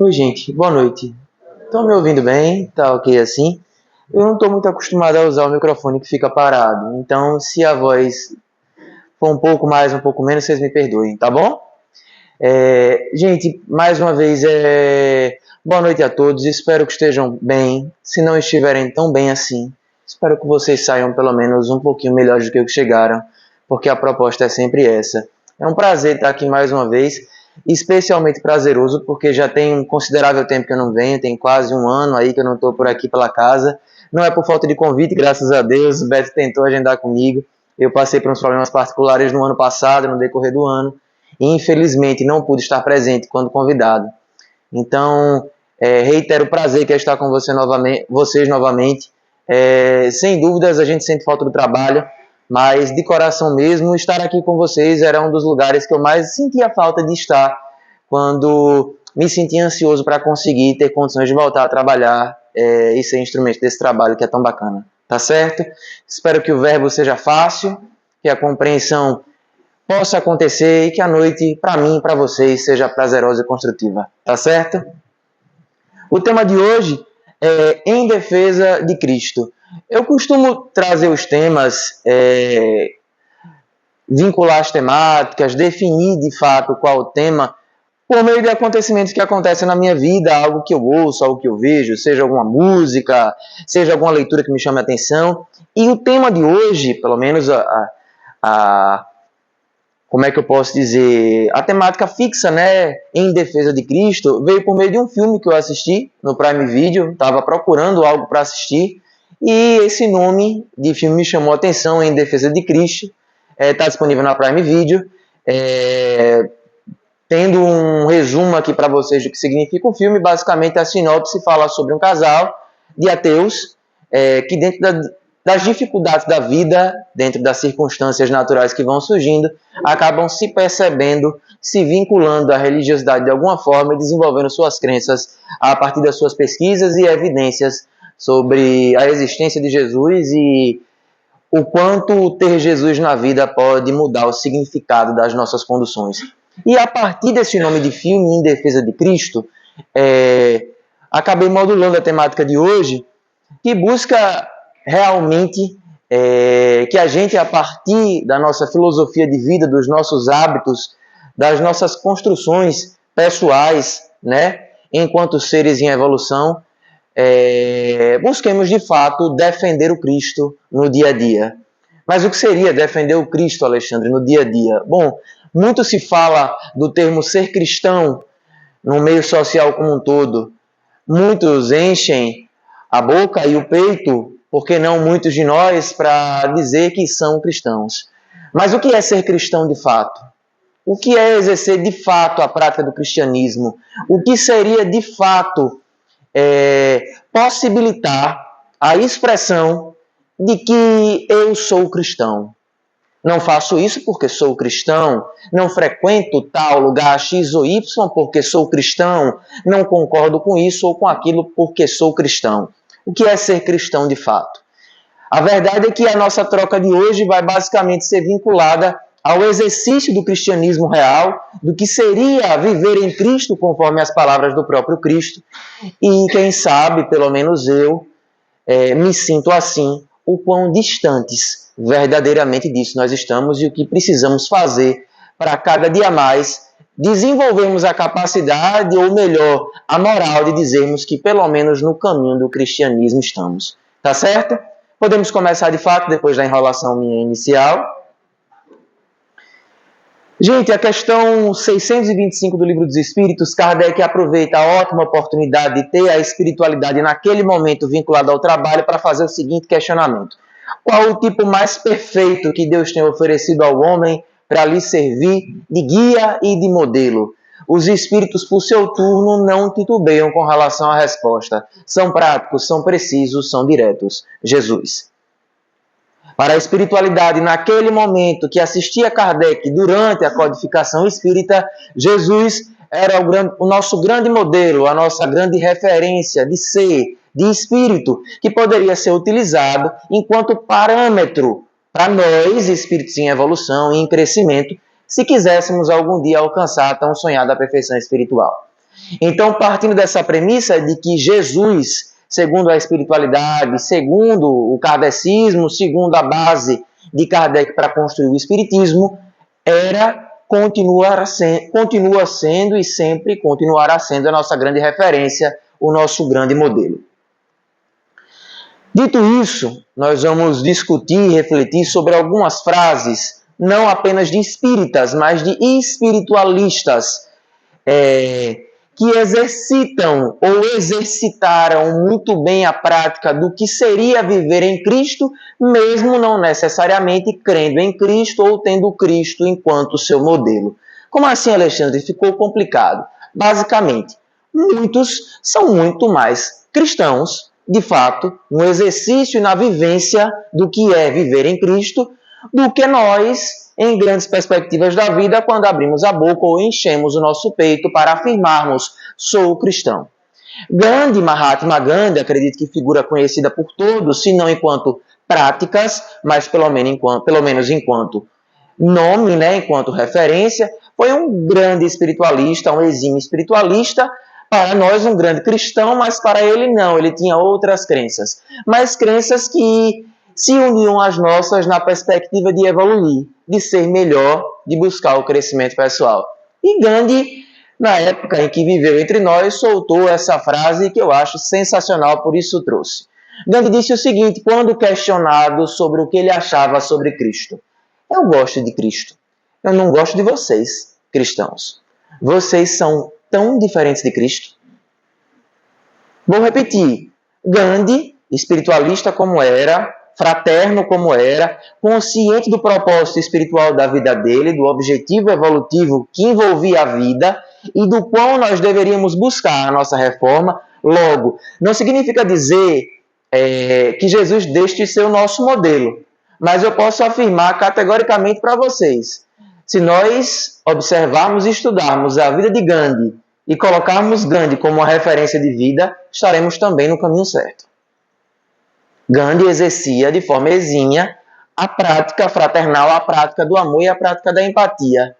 Oi, gente, boa noite. Estão me ouvindo bem? Tá ok assim? Eu não estou muito acostumado a usar o microfone que fica parado, então se a voz for um pouco mais, um pouco menos, vocês me perdoem, tá bom? Gente, mais uma vez, boa noite a todos, espero que estejam bem. Se não estiverem tão bem assim, espero que vocês saiam pelo menos um pouquinho melhores do que chegaram, porque a proposta é sempre essa. É um prazer estar aqui mais uma vez, especialmente prazeroso, porque já tem um considerável tempo que eu não venho, tem quase um ano aí que eu não estou por aqui pela casa. Não é por falta de convite, graças a Deus, o Beto tentou agendar comigo. Eu passei por uns problemas particulares no ano passado, no decorrer do ano, e infelizmente não pude estar presente quando convidado. Então, reitero o prazer que é estar com vocês novamente. Sem dúvidas, a gente sente falta do trabalho, mas de coração mesmo, estar aqui com vocês era um dos lugares que eu mais sentia falta de estar quando me sentia ansioso para conseguir ter condições de voltar a trabalhar e ser instrumento desse trabalho que é tão bacana. Tá certo? Espero que o verbo seja fácil, que a compreensão possa acontecer e que a noite, para mim e para vocês, seja prazerosa e construtiva. Tá certo? O tema de hoje é Em Defesa de Cristo. Eu costumo trazer os temas, vincular as temáticas, definir de fato qual o tema, por meio de acontecimentos que acontecem na minha vida, algo que eu ouço, algo que eu vejo, seja alguma música, seja alguma leitura que me chame a atenção. E o tema de hoje, pelo menos como é que eu posso dizer, a temática fixa, né, Em Defesa de Cristo, veio por meio de um filme que eu assisti no Prime Video, estava procurando algo para assistir, e esse nome de filme me chamou a atenção, Em Defesa de Cristo, está disponível na Prime Video, tendo um resumo aqui para vocês do que significa o filme. Basicamente a sinopse fala sobre um casal de ateus que dentro das dificuldades da vida, dentro das circunstâncias naturais que vão surgindo, acabam se percebendo, se vinculando à religiosidade de alguma forma e desenvolvendo suas crenças a partir das suas pesquisas e evidências sobre a existência de Jesus e o quanto ter Jesus na vida pode mudar o significado das nossas conduções. E a partir desse nome de filme, Em Defesa de Cristo, acabei modulando a temática de hoje, que busca realmente que a gente, a partir da nossa filosofia de vida, dos nossos hábitos, das nossas construções pessoais, né, enquanto seres em evolução, busquemos de fato defender o Cristo no dia a dia. Mas o que seria defender o Cristo, Alexandre, no dia a dia? Bom, muito se fala do termo ser cristão no meio social como um todo. Muitos enchem a boca e o peito, porque não muitos de nós, para dizer que são cristãos. Mas o que é ser cristão de fato? O que é exercer de fato a prática do cristianismo? O que seria de fato possibilitar a expressão de que eu sou cristão? Não faço isso porque sou cristão, não frequento tal lugar X ou Y porque sou cristão, não concordo com isso ou com aquilo porque sou cristão. O que é ser cristão de fato? A verdade é que a nossa troca de hoje vai basicamente ser vinculada ao exercício do cristianismo real, do que seria viver em Cristo conforme as palavras do próprio Cristo. E quem sabe, pelo menos eu, me sinto assim, o quão distantes verdadeiramente disso nós estamos e o que precisamos fazer para cada dia mais desenvolvermos a capacidade, ou melhor, a moral de dizermos que pelo menos no caminho do cristianismo estamos. Tá certo? Podemos começar de fato depois da enrolação minha inicial. Gente, a questão 625 do Livro dos Espíritos, Kardec aproveita a ótima oportunidade de ter a espiritualidade naquele momento vinculada ao trabalho para fazer o seguinte questionamento: qual o tipo mais perfeito que Deus tem oferecido ao homem para lhe servir de guia e de modelo? Os espíritos, por seu turno, não titubeiam com relação à resposta. São práticos, são precisos, são diretos. Jesus. Para a espiritualidade, naquele momento que assistia Kardec durante a codificação espírita, Jesus era o nosso grande modelo, a nossa grande referência de ser, de espírito, que poderia ser utilizado enquanto parâmetro para nós, espíritos em evolução e em crescimento, se quiséssemos algum dia alcançar a tão sonhada perfeição espiritual. Então, partindo dessa premissa de que Jesus, segundo a espiritualidade, segundo o kardecismo, segundo a base de Kardec para construir o espiritismo, continua sendo e sempre continuará sendo a nossa grande referência, o nosso grande modelo. Dito isso, nós vamos discutir e refletir sobre algumas frases, não apenas de espíritas, mas de espiritualistas, que exercitam ou exercitaram muito bem a prática do que seria viver em Cristo, mesmo não necessariamente crendo em Cristo ou tendo Cristo enquanto seu modelo. Como assim, Alexandre? Ficou complicado. Basicamente, muitos são muito mais cristãos, de fato, no exercício e na vivência do que é viver em Cristo, do que nós, em grandes perspectivas da vida, quando abrimos a boca ou enchemos o nosso peito para afirmarmos, sou cristão. Gandhi, Mahatma Gandhi, acredito que figura conhecida por todos, se não enquanto práticas, mas pelo menos enquanto nome, enquanto referência, foi um grande espiritualista, um exímio espiritualista, para nós um grande cristão, mas para ele não, ele tinha outras crenças, mas crenças que se uniam às nossas na perspectiva de evoluir, de ser melhor, de buscar o crescimento pessoal. E Gandhi, na época em que viveu entre nós, soltou essa frase que eu acho sensacional, por isso trouxe. Gandhi disse o seguinte, quando questionado sobre o que ele achava sobre Cristo: eu gosto de Cristo, eu não gosto de vocês, cristãos. Vocês são tão diferentes de Cristo. Vou repetir, Gandhi, espiritualista como era, fraterno como era, consciente do propósito espiritual da vida dele, do objetivo evolutivo que envolvia a vida e do qual nós deveríamos buscar a nossa reforma. Logo, não significa dizer que Jesus deixe de ser o nosso modelo, mas eu posso afirmar categoricamente para vocês, se nós observarmos e estudarmos a vida de Gandhi e colocarmos Gandhi como uma referência de vida, estaremos também no caminho certo. Gandhi exercia de forma exímia a prática fraternal, a prática do amor e a prática da empatia.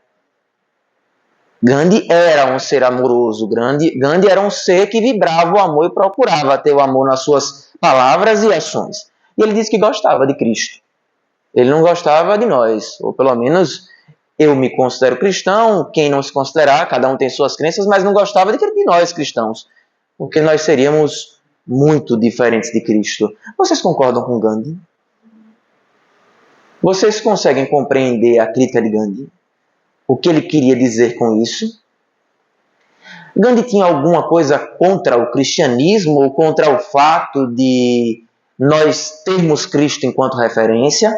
Gandhi era um ser amoroso, Gandhi era um ser que vibrava o amor e procurava ter o amor nas suas palavras e ações. E ele disse que gostava de Cristo. Ele não gostava de nós, ou pelo menos eu me considero cristão, quem não se considerar, cada um tem suas crenças, mas não gostava de nós cristãos, porque nós seríamos muito diferentes de Cristo. Vocês concordam com Gandhi? Vocês conseguem compreender a crítica de Gandhi? O que ele queria dizer com isso? Gandhi tinha alguma coisa contra o cristianismo ou contra o fato de nós termos Cristo enquanto referência?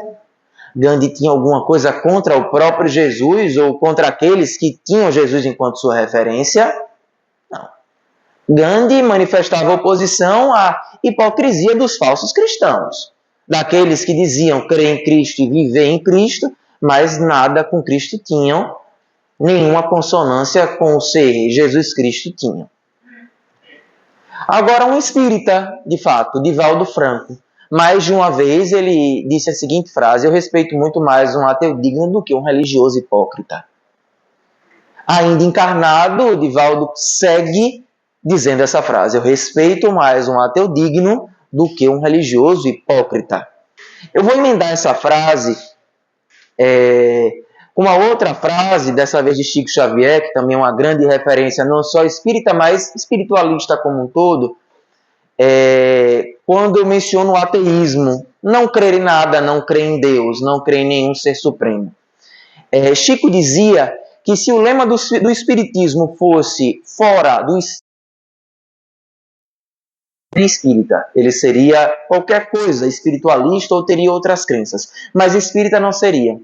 Gandhi tinha alguma coisa contra o próprio Jesus ou contra aqueles que tinham Jesus enquanto sua referência? Não. Gandhi manifestava oposição à hipocrisia dos falsos cristãos, daqueles que diziam crer em Cristo e viver em Cristo, mas nada com Cristo tinham, nenhuma consonância com o ser Jesus Cristo tinham. Agora, um espírita, de fato, Divaldo Franco, mais de uma vez ele disse a seguinte frase: eu respeito muito mais um ateu digno do que um religioso hipócrita. Ainda encarnado, Divaldo segue dizendo essa frase: eu respeito mais um ateu digno do que um religioso hipócrita. Eu vou emendar essa frase com uma outra frase, dessa vez de Chico Xavier, que também é uma grande referência, não só espírita, mas espiritualista como um todo, quando eu menciono o ateísmo, não crer em nada, não crer em Deus, não crer em nenhum ser supremo. Chico dizia que se o lema do espiritismo fosse fora do espírita, ele seria qualquer coisa espiritualista ou teria outras crenças, mas espírita não seria.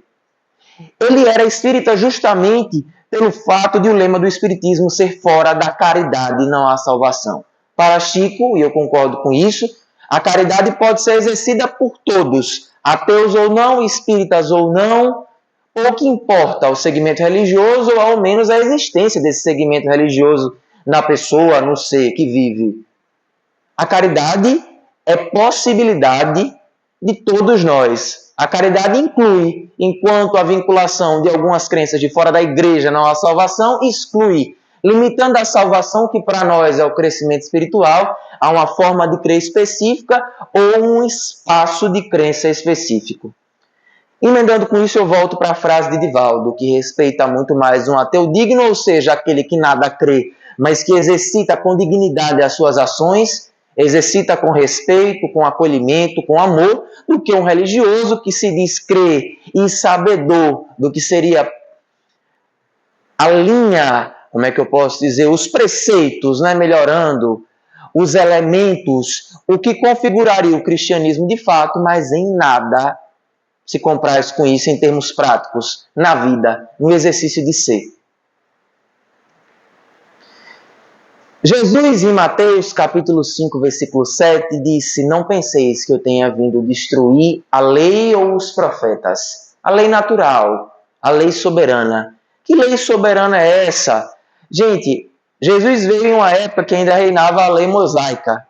Ele era espírita justamente pelo fato de o lema do espiritismo ser fora da caridade, não há salvação. Para Chico, e eu concordo com isso, a caridade pode ser exercida por todos, ateus ou não, espíritas ou não, pouco importa o segmento religioso ou ao menos a existência desse segmento religioso na pessoa, no ser que vive. A caridade é possibilidade de todos nós. A caridade inclui, enquanto a vinculação de algumas crenças de fora da igreja não há salvação, exclui limitando a salvação, que para nós é o crescimento espiritual, a uma forma de crer específica ou um espaço de crença específico. Emendando com isso, eu volto para a frase de Divaldo, que respeita muito mais um ateu digno, ou seja, aquele que nada crê, mas que exercita com dignidade as suas ações, exercita com respeito, com acolhimento, com amor, do que um religioso que se diz crer e sabedor do que seria a linha, como é que eu posso dizer, os preceitos, né, melhorando os elementos, o que configuraria o cristianismo de fato, mas em nada se compraz com isso em termos práticos, na vida, no exercício de ser. Jesus, em Mateus capítulo 5, versículo 7, disse: não penseis que eu tenha vindo destruir a lei ou os profetas. A lei natural, a lei soberana. Que lei soberana é essa? Gente, Jesus veio em uma época que ainda reinava a lei mosaica.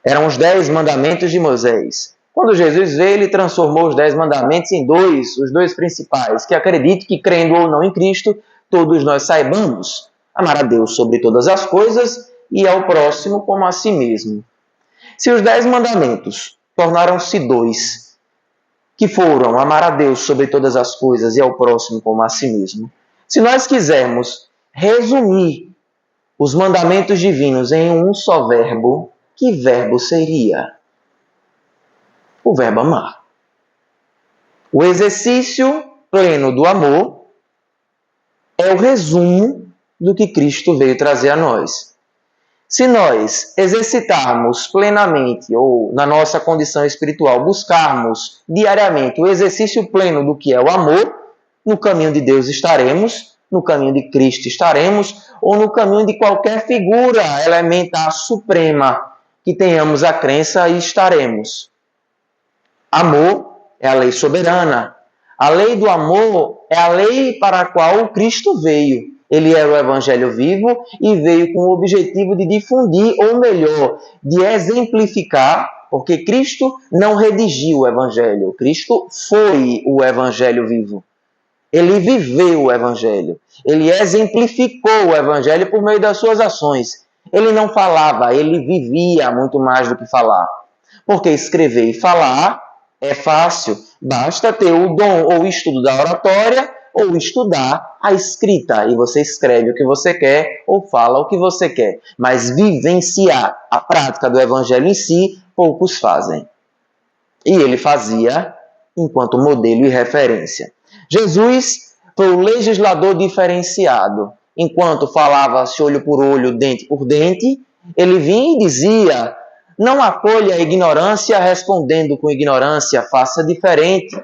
Eram os 10 mandamentos de Moisés. Quando Jesus veio, ele transformou os 10 mandamentos em os dois principais, que acredito que, crendo ou não em Cristo, todos nós saibamos amar a Deus sobre todas as coisas e ao próximo como a si mesmo. Se os 10 mandamentos tornaram-se 2, que foram amar a Deus sobre todas as coisas e ao próximo como a si mesmo, se nós quisermos resumir os mandamentos divinos em um só verbo, que verbo seria? O verbo amar. O exercício pleno do amor é o resumo do que Cristo veio trazer a nós. Se nós exercitarmos plenamente, ou na nossa condição espiritual, buscarmos diariamente o exercício pleno do que é o amor, no caminho de Deus estaremos, no caminho de Cristo estaremos, ou no caminho de qualquer figura elementar suprema que tenhamos a crença e estaremos. Amor é a lei soberana. A lei do amor é a lei para a qual Cristo veio. Ele era o Evangelho vivo e veio com o objetivo de difundir, ou melhor, de exemplificar, porque Cristo não redigiu o Evangelho. Cristo foi o Evangelho vivo. Ele viveu o Evangelho. Ele exemplificou o Evangelho por meio das suas ações. Ele não falava, ele vivia muito mais do que falar. Porque escrever e falar é fácil, basta ter o dom ou o estudo da oratória ou estudar a escrita, e você escreve o que você quer ou fala o que você quer. Mas vivenciar a prática do Evangelho em si, poucos fazem. E ele fazia enquanto modelo e referência. Jesus foi o legislador diferenciado. Enquanto falava-se olho por olho, dente por dente, ele vinha e dizia: não acolha a ignorância respondendo com ignorância, faça diferente.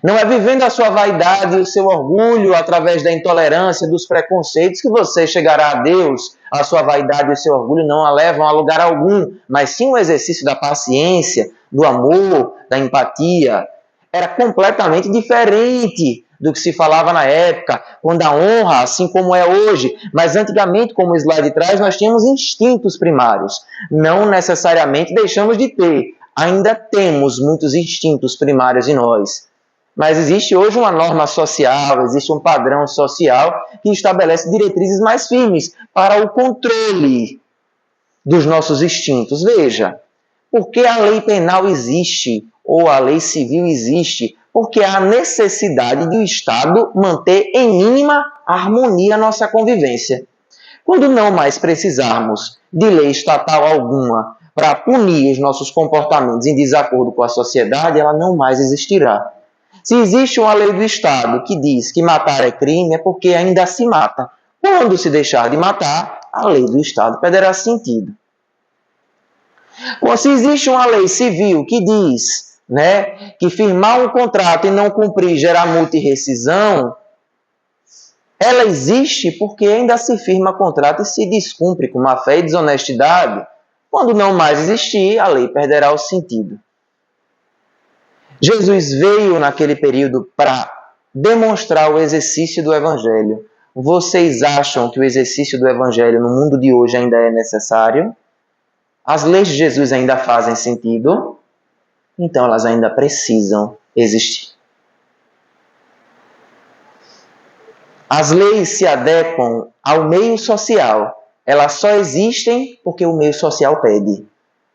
Não é vivendo a sua vaidade e o seu orgulho através da intolerância, dos preconceitos, que você chegará a Deus. A sua vaidade e o seu orgulho não a levam a lugar algum, mas sim o exercício da paciência, do amor, da empatia. Era completamente diferente do que se falava na época, quando a honra, assim como é hoje, mas antigamente, como o slide traz, nós tínhamos instintos primários. Não necessariamente deixamos de ter, ainda temos muitos instintos primários em nós. Mas existe hoje uma norma social, existe um padrão social que estabelece diretrizes mais firmes para o controle dos nossos instintos. Veja, por que a lei penal existe, ou a lei civil existe? Porque há necessidade de o Estado manter em mínima harmonia a nossa convivência. Quando não mais precisarmos de lei estatal alguma para punir os nossos comportamentos em desacordo com a sociedade, ela não mais existirá. Se existe uma lei do Estado que diz que matar é crime, é porque ainda se mata. Quando se deixar de matar, a lei do Estado perderá sentido. Ou se existe uma lei civil que diz, que firmar um contrato e não cumprir gera multa e rescisão, ela existe porque ainda se firma contrato e se descumpre com má fé e desonestidade. Quando não mais existir, a lei perderá o sentido. Jesus veio naquele período para demonstrar o exercício do Evangelho. Vocês acham que o exercício do Evangelho no mundo de hoje ainda é necessário? As leis de Jesus ainda fazem sentido? Então elas ainda precisam existir. As leis se adequam ao meio social. Elas só existem porque o meio social pede.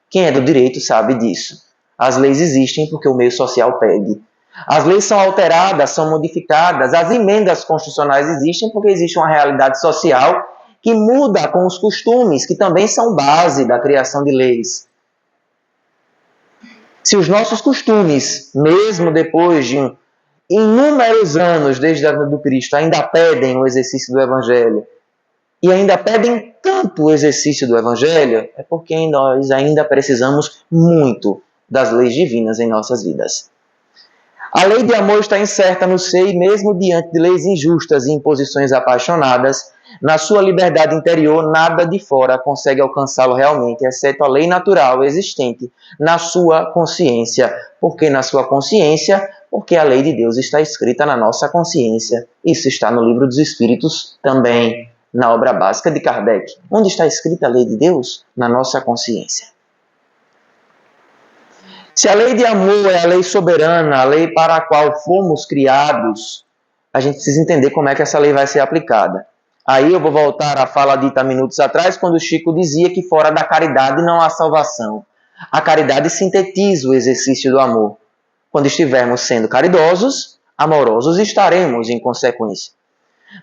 Quem é do direito sabe disso. As leis existem porque o meio social pede. As leis são alteradas, são modificadas, as emendas constitucionais existem porque existe uma realidade social que muda com os costumes, que também são base da criação de leis. Se os nossos costumes, mesmo depois de inúmeros anos desde a vinda do Cristo, ainda pedem o exercício do Evangelho, e ainda pedem tanto o exercício do Evangelho, é porque nós ainda precisamos muito das leis divinas em nossas vidas. A lei de amor está incerta no ser e mesmo diante de leis injustas e imposições apaixonadas, na sua liberdade interior, nada de fora consegue alcançá-lo realmente, exceto a lei natural existente na sua consciência. Por que na sua consciência? Porque a lei de Deus está escrita na nossa consciência. Isso está no Livro dos Espíritos também, na obra básica de Kardec. Onde está escrita a lei de Deus? Na nossa consciência. Se a lei de amor é a lei soberana, a lei para a qual fomos criados, a gente precisa entender como é que essa lei vai ser aplicada. Aí eu vou voltar à fala dita minutos atrás, quando o Chico dizia que fora da caridade não há salvação. A caridade sintetiza o exercício do amor. Quando estivermos sendo caridosos, amorosos estaremos em consequência.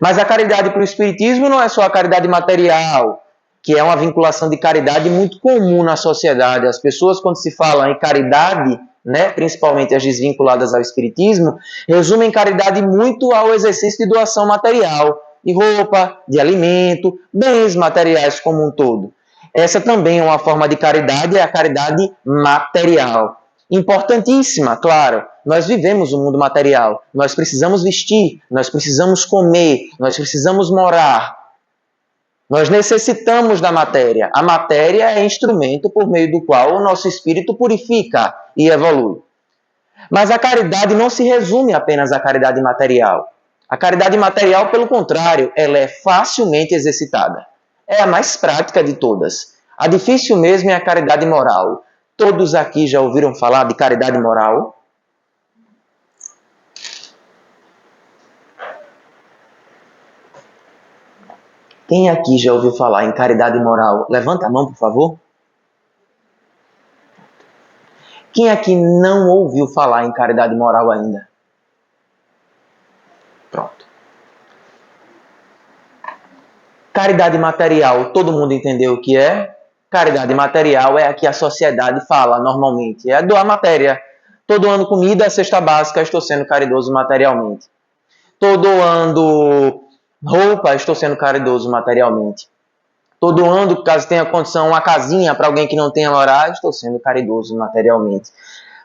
Mas a caridade para o Espiritismo não é só a caridade material, que é uma vinculação de caridade muito comum na sociedade. As pessoas, quando se fala em caridade, né, principalmente as desvinculadas ao Espiritismo, resumem caridade muito ao exercício de doação material, de roupa, de alimento, bens materiais como um todo. Essa também é uma forma de caridade, é a caridade material. Importantíssima, claro. Nós vivemos um mundo material. Nós precisamos vestir, nós precisamos comer, nós precisamos morar. Nós necessitamos da matéria. A matéria é instrumento por meio do qual o nosso espírito purifica e evolui. Mas a caridade não se resume apenas à caridade material. A caridade material, pelo contrário, ela é facilmente exercitada. É a mais prática de todas. A difícil mesmo é a caridade moral. Todos aqui já ouviram falar de caridade moral? Quem aqui já ouviu falar em caridade moral? Levanta a mão, por favor. Quem aqui não ouviu falar em caridade moral ainda? Pronto. Caridade material, todo mundo entendeu o que é? Caridade material é a que a sociedade fala normalmente. É doar matéria. Estou doando comida, cesta básica, estou sendo caridoso materialmente. Estou doando roupa, estou sendo caridoso materialmente. Estou doando, caso tenha condição, uma casinha para alguém que não tenha morar, estou sendo caridoso materialmente.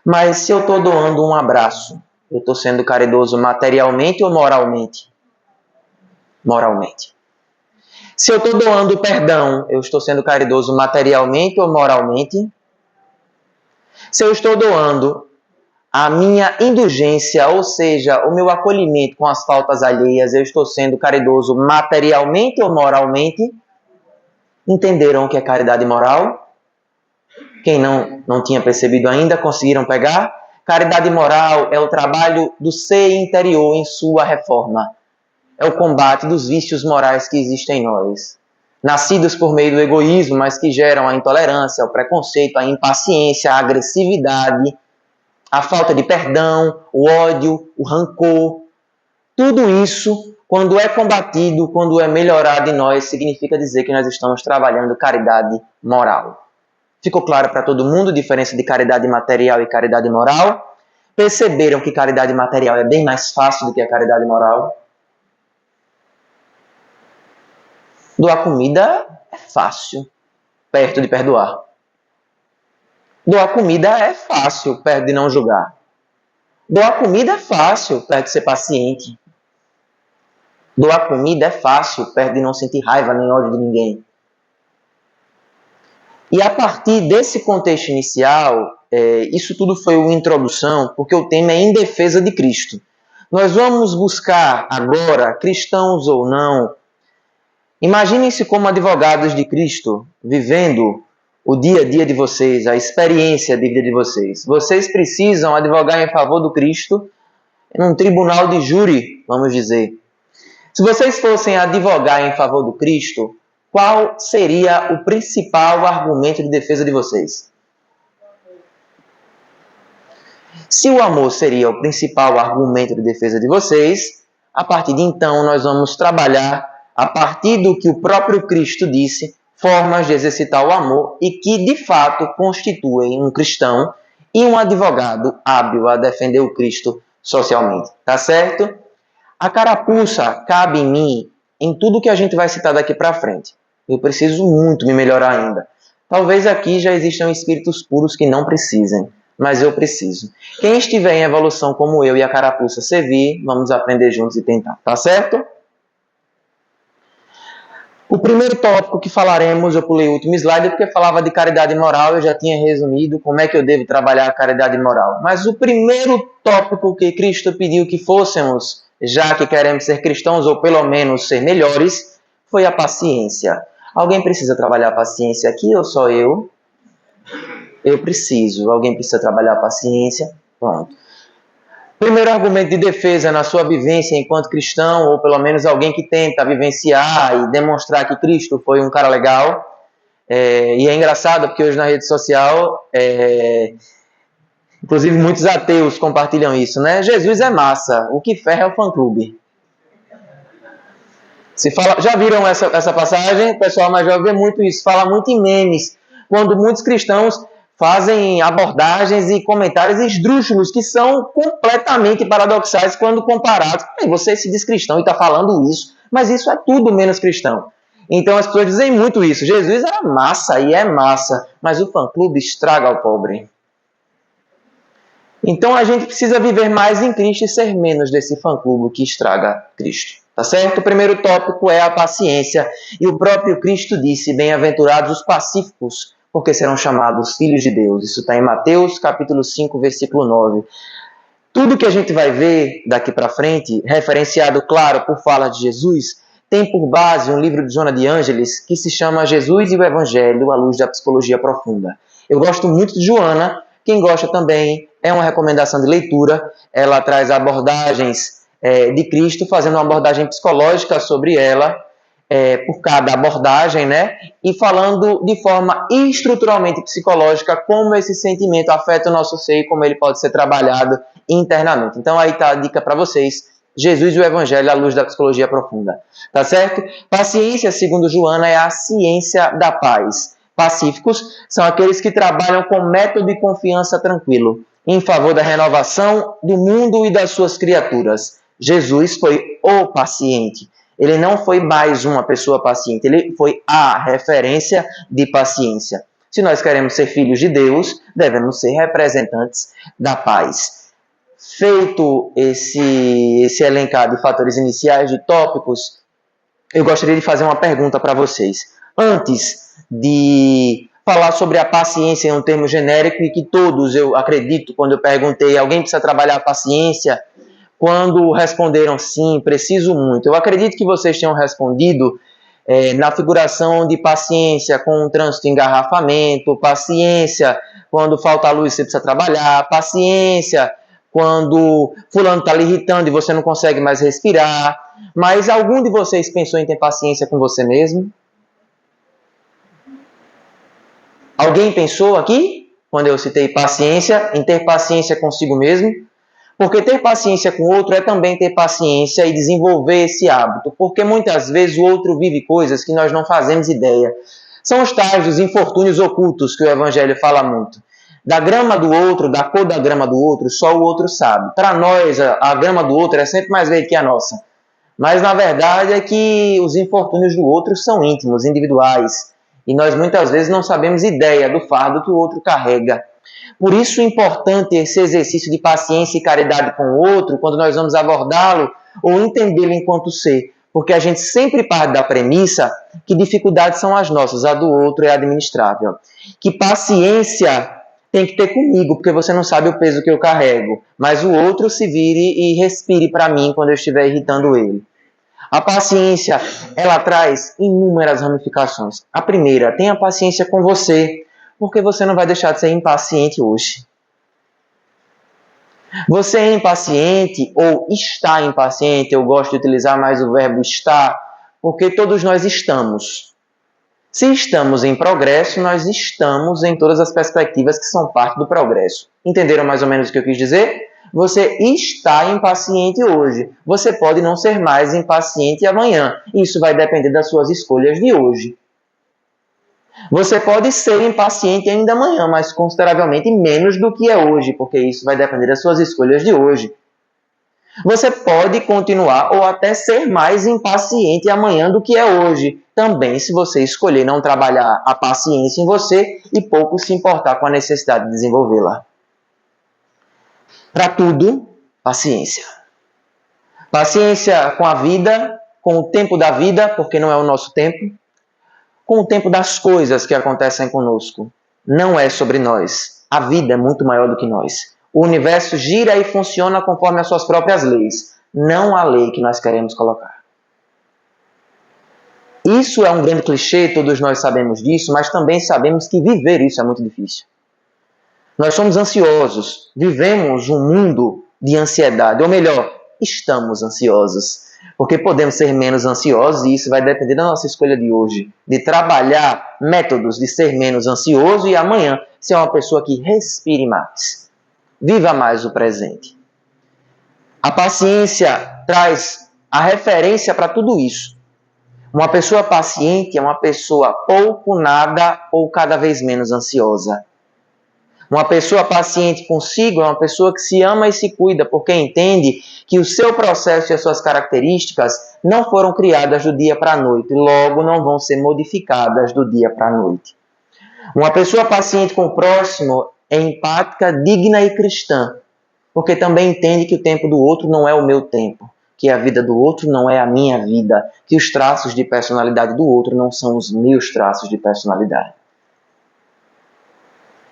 Mas se eu estou doando um abraço, eu estou sendo caridoso materialmente ou moralmente? Moralmente. Se eu estou doando perdão, eu estou sendo caridoso materialmente ou moralmente? Se eu estou doando a minha indulgência, ou seja, o meu acolhimento com as faltas alheias, eu estou sendo caridoso materialmente ou moralmente? Entenderam o que é caridade moral? Quem não tinha percebido ainda, conseguiram pegar? Caridade moral é o trabalho do ser interior em sua reforma. É o combate dos vícios morais que existem em nós. Nascidos por meio do egoísmo, mas que geram a intolerância, o preconceito, a impaciência, a agressividade, a falta de perdão, o ódio, o rancor. Tudo isso, quando é combatido, quando é melhorado em nós, significa dizer que nós estamos trabalhando caridade moral. Ficou claro para todo mundo a diferença de caridade material e caridade moral? Perceberam que caridade material é bem mais fácil do que a caridade moral? Doar comida é fácil, perto de perdoar. Doar comida é fácil, perto de não julgar. Doar comida é fácil, perto de ser paciente. Doar comida é fácil, perto de não sentir raiva nem ódio de ninguém. E a partir desse contexto inicial, isso tudo foi uma introdução, porque o tema é em defesa de Cristo. Nós vamos buscar agora, cristãos ou não, imaginem-se como advogados de Cristo, vivendo o dia a dia de vocês, a experiência de vida de vocês. Vocês precisam advogar em favor do Cristo num tribunal de júri, vamos dizer. Se vocês fossem advogar em favor do Cristo, qual seria o principal argumento de defesa de vocês? Se o amor seria o principal argumento de defesa de vocês, a partir de então nós vamos trabalhar, a partir do que o próprio Cristo disse, formas de exercitar o amor e que, de fato, constituem um cristão e um advogado hábil a defender o Cristo socialmente. Tá certo? A carapuça cabe em mim em tudo que a gente vai citar daqui para frente. Eu preciso muito me melhorar ainda. Talvez aqui já existam espíritos puros que não precisem, mas eu preciso. Quem estiver em evolução como eu e a carapuça servir, vamos aprender juntos e tentar. Tá certo? O primeiro tópico que falaremos, eu pulei o último slide porque falava de caridade moral, eu já tinha resumido como é que eu devo trabalhar a caridade moral. Mas o primeiro tópico que Cristo pediu que fôssemos, já que queremos ser cristãos ou pelo menos ser melhores, foi a paciência. Alguém precisa trabalhar a paciência aqui ou só eu? Eu preciso. Alguém precisa trabalhar a paciência? Pronto. Primeiro argumento de defesa na sua vivência enquanto cristão, ou pelo menos alguém que tenta vivenciar e demonstrar que Cristo foi um cara legal. E é engraçado porque hoje na rede social, inclusive muitos ateus compartilham isso, né? Jesus é massa, o que ferra é o fã-clube. Já viram essa passagem? O pessoal mais jovem vê muito isso, fala muito em memes, quando muitos cristãos fazem abordagens e comentários esdrúxulos que são completamente paradoxais quando comparados. Você se diz cristão e está falando isso, mas isso é tudo menos cristão. Então as pessoas dizem muito isso. Jesus era massa e é massa, mas o fã-clube estraga o pobre. Então a gente precisa viver mais em Cristo e ser menos desse fã-clube que estraga Cristo. Tá certo? O primeiro tópico é a paciência. E o próprio Cristo disse, bem-aventurados os pacíficos, porque serão chamados filhos de Deus. Isso está em Mateus, capítulo 5, versículo 9. Tudo que a gente vai ver daqui para frente, referenciado, claro, por fala de Jesus, tem por base um livro de Joana de Ângeles que se chama Jesus e o Evangelho, à luz da psicologia profunda. Eu gosto muito de Joana. Quem gosta também, é uma recomendação de leitura. Ela traz abordagens de Cristo, fazendo uma abordagem psicológica sobre ela, por cada abordagem, né? E falando de forma estruturalmente psicológica como esse sentimento afeta o nosso ser e como ele pode ser trabalhado internamente. Então aí está a dica para vocês. Jesus e o Evangelho à luz da psicologia profunda. Tá certo? Paciência, segundo Joana, é a ciência da paz. Pacíficos são aqueles que trabalham com método e confiança tranquilo, em favor da renovação do mundo e das suas criaturas. Jesus foi o paciente. Ele não foi mais uma pessoa paciente, ele foi a referência de paciência. Se nós queremos ser filhos de Deus, devemos ser representantes da paz. Feito esse elencar de fatores iniciais, de tópicos, eu gostaria de fazer uma pergunta para vocês. Antes de falar sobre a paciência em um termo genérico, e que todos, eu acredito, quando eu perguntei, alguém precisa trabalhar a paciência? Quando responderam sim, preciso muito. Eu acredito que vocês tenham respondido na figuração de paciência com o trânsito em engarrafamento, paciência quando falta luz e você precisa trabalhar, paciência quando fulano está lhe irritando e você não consegue mais respirar. Mas algum de vocês pensou em ter paciência com você mesmo? Alguém pensou aqui, quando eu citei paciência, em ter paciência consigo mesmo? Porque ter paciência com o outro é também ter paciência e desenvolver esse hábito. Porque muitas vezes o outro vive coisas que nós não fazemos ideia. São os tais dos infortúnios ocultos que o Evangelho fala muito. Da grama do outro, da cor da grama do outro, só o outro sabe. Para nós, a grama do outro é sempre mais verde que a nossa. Mas na verdade é que os infortúnios do outro são íntimos, individuais. E nós muitas vezes não sabemos ideia do fardo que o outro carrega. Por isso é importante esse exercício de paciência e caridade com o outro, quando nós vamos abordá-lo ou entendê-lo enquanto ser. Porque a gente sempre parte da premissa que dificuldades são as nossas, a do outro é administrável. Que paciência tem que ter comigo, porque você não sabe o peso que eu carrego. Mas o outro se vire e respire para mim quando eu estiver irritando ele. A paciência, ela traz inúmeras ramificações. A primeira, tenha paciência com você, porque você não vai deixar de ser impaciente hoje. Você é impaciente ou está impaciente? Eu gosto de utilizar mais o verbo estar, porque todos nós estamos. Se estamos em progresso, nós estamos em todas as perspectivas que são parte do progresso. Entenderam mais ou menos o que eu quis dizer? Você está impaciente hoje. Você pode não ser mais impaciente amanhã. Isso vai depender das suas escolhas de hoje. Você pode ser impaciente ainda amanhã, mas consideravelmente menos do que é hoje, porque isso vai depender das suas escolhas de hoje. Você pode continuar ou até ser mais impaciente amanhã do que é hoje, também se você escolher não trabalhar a paciência em você e pouco se importar com a necessidade de desenvolvê-la. Para tudo, paciência. Paciência com a vida, com o tempo da vida, porque não é o nosso tempo, com o tempo das coisas que acontecem conosco. Não é sobre nós. A vida é muito maior do que nós. O universo gira e funciona conforme as suas próprias leis, não a lei que nós queremos colocar. Isso é um grande clichê, todos nós sabemos disso, mas também sabemos que viver isso é muito difícil. Nós somos ansiosos, vivemos um mundo de ansiedade, ou melhor, estamos ansiosos. Porque podemos ser menos ansiosos e isso vai depender da nossa escolha de hoje. De trabalhar métodos de ser menos ansioso e amanhã ser uma pessoa que respire mais. Viva mais o presente. A paciência traz a referência para tudo isso. Uma pessoa paciente é uma pessoa pouco, nada ou cada vez menos ansiosa. Uma pessoa paciente consigo é uma pessoa que se ama e se cuida, porque entende que o seu processo e as suas características não foram criadas do dia para a noite, logo não vão ser modificadas do dia para a noite. Uma pessoa paciente com o próximo é empática, digna e cristã, porque também entende que o tempo do outro não é o meu tempo, que a vida do outro não é a minha vida, que os traços de personalidade do outro não são os meus traços de personalidade.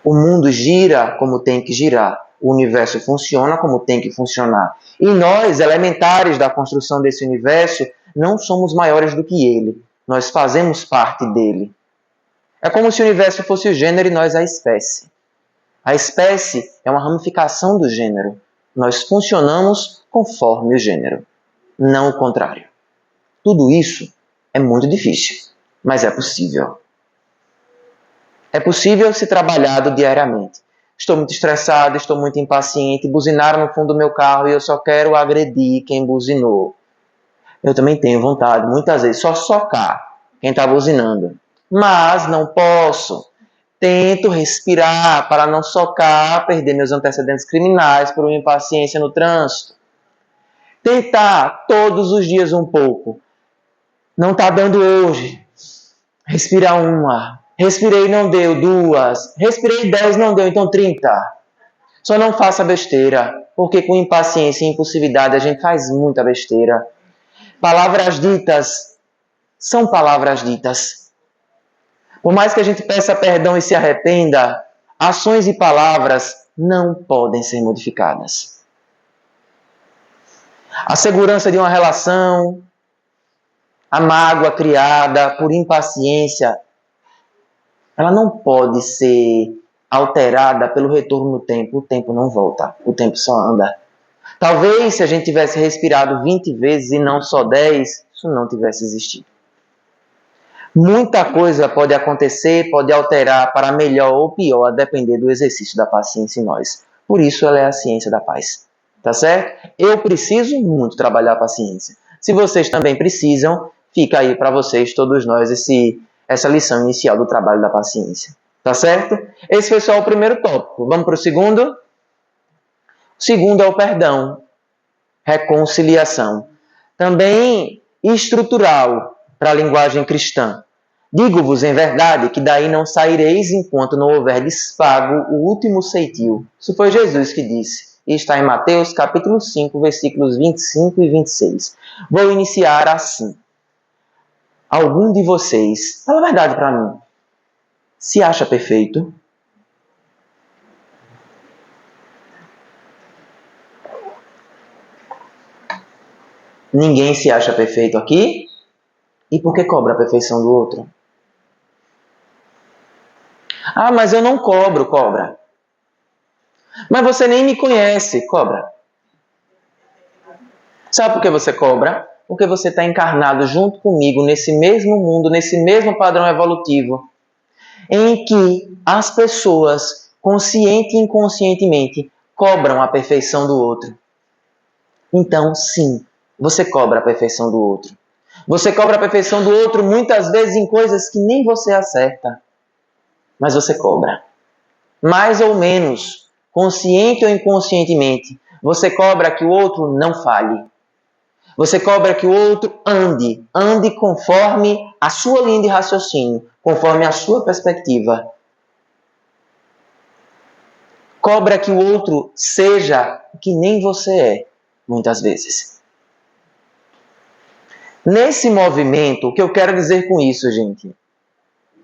O mundo gira como tem que girar. O universo funciona como tem que funcionar. E nós, elementares da construção desse universo, não somos maiores do que ele. Nós fazemos parte dele. É como se o universo fosse o gênero e nós a espécie. A espécie é uma ramificação do gênero. Nós funcionamos conforme o gênero, não o contrário. Tudo isso é muito difícil, mas é possível. É possível se trabalhado diariamente. Estou muito estressado, estou muito impaciente, buzinaram no fundo do meu carro e eu só quero agredir quem buzinou. Eu também tenho vontade, muitas vezes, só socar quem está buzinando. Mas não posso. Tento respirar para não socar, perder meus antecedentes criminais por uma impaciência no trânsito. Tentar todos os dias um pouco. Não está dando hoje. Respirar uma. Respirei, não deu, 2. Respirei 10, não deu, então 30. Só não faça besteira, porque com impaciência e impulsividade a gente faz muita besteira. Palavras ditas são palavras ditas. Por mais que a gente peça perdão e se arrependa, ações e palavras não podem ser modificadas. A segurança de uma relação, a mágoa criada por impaciência, ela não pode ser alterada pelo retorno no tempo. O tempo não volta, o tempo só anda. Talvez se a gente tivesse respirado 20 vezes e não só 10, isso não tivesse existido. Muita coisa pode acontecer, pode alterar para melhor ou pior, a depender do exercício da paciência em nós. Por isso ela é a ciência da paz. Tá certo? Eu preciso muito trabalhar a paciência. Se vocês também precisam, fica aí para vocês, todos nós, essa lição inicial do trabalho da paciência. Tá certo? Esse foi só o primeiro tópico. Vamos para o segundo? O segundo é o perdão. Reconciliação. Também estrutural para a linguagem cristã. Digo-vos em verdade que daí não saireis enquanto não houver despago o último ceitil. Isso foi Jesus que disse. E está em Mateus capítulo 5, versículos 25 e 26. Vou iniciar assim. Algum de vocês, fala a verdade para mim, se acha perfeito? Ninguém se acha perfeito aqui? E por que cobra a perfeição do outro? Ah, mas eu não cobro, cobra. Mas você nem me conhece, cobra. Sabe por que você cobra? Porque você está encarnado junto comigo nesse mesmo mundo, nesse mesmo padrão evolutivo, em que as pessoas, consciente e inconscientemente, cobram a perfeição do outro. Então, sim, você cobra a perfeição do outro. Você cobra a perfeição do outro muitas vezes em coisas que nem você acerta, mas você cobra. Mais ou menos, consciente ou inconscientemente, você cobra que o outro não falhe. Você cobra que o outro ande conforme a sua linha de raciocínio, conforme a sua perspectiva. Cobra que o outro seja que nem você é, muitas vezes. Nesse movimento, o que eu quero dizer com isso, gente?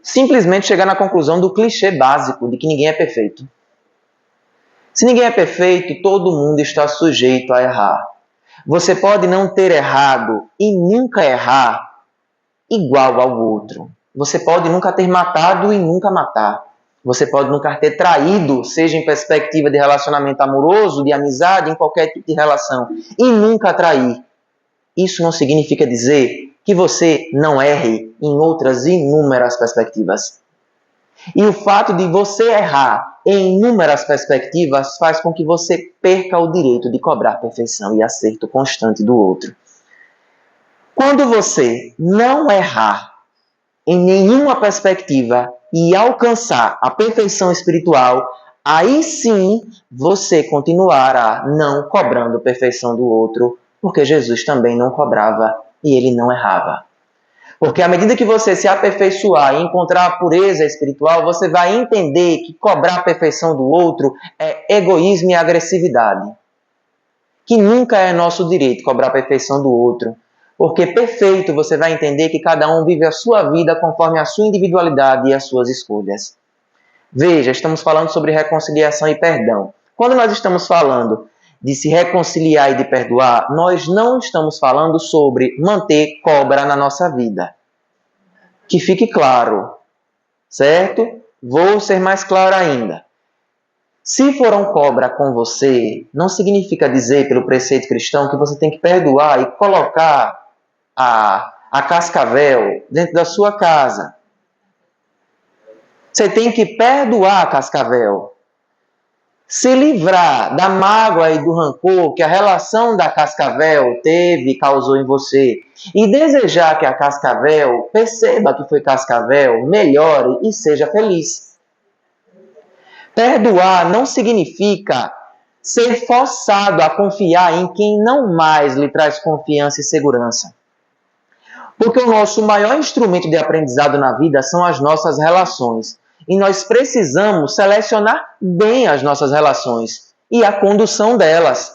Simplesmente chegar na conclusão do clichê básico de que ninguém é perfeito. Se ninguém é perfeito, todo mundo está sujeito a errar. Você pode não ter errado e nunca errar igual ao outro. Você pode nunca ter matado e nunca matar. Você pode nunca ter traído, seja em perspectiva de relacionamento amoroso, de amizade, em qualquer tipo de relação, e nunca trair. Isso não significa dizer que você não erre em outras inúmeras perspectivas. E o fato de você errar em inúmeras perspectivas faz com que você perca o direito de cobrar perfeição e acerto constante do outro. Quando você não errar em nenhuma perspectiva e alcançar a perfeição espiritual, aí sim você continuará não cobrando perfeição do outro, porque Jesus também não cobrava e ele não errava. Porque à medida que você se aperfeiçoar e encontrar a pureza espiritual, você vai entender que cobrar a perfeição do outro é egoísmo e agressividade. Que nunca é nosso direito cobrar a perfeição do outro. Porque perfeito você vai entender que cada um vive a sua vida conforme a sua individualidade e as suas escolhas. Veja, estamos falando sobre reconciliação e perdão. Quando nós estamos falando de se reconciliar e de perdoar, nós não estamos falando sobre manter cobra na nossa vida. Que fique claro, certo? Vou ser mais claro ainda. Se foram cobra com você, não significa dizer, pelo preceito cristão, que você tem que perdoar e colocar a cascavel dentro da sua casa. Você tem que perdoar a cascavel. Se livrar da mágoa e do rancor que a relação da cascavel teve e causou em você. E desejar que a cascavel perceba que foi cascavel, melhore e seja feliz. Perdoar não significa ser forçado a confiar em quem não mais lhe traz confiança e segurança. Porque o nosso maior instrumento de aprendizado na vida são as nossas relações. E nós precisamos selecionar bem as nossas relações e a condução delas.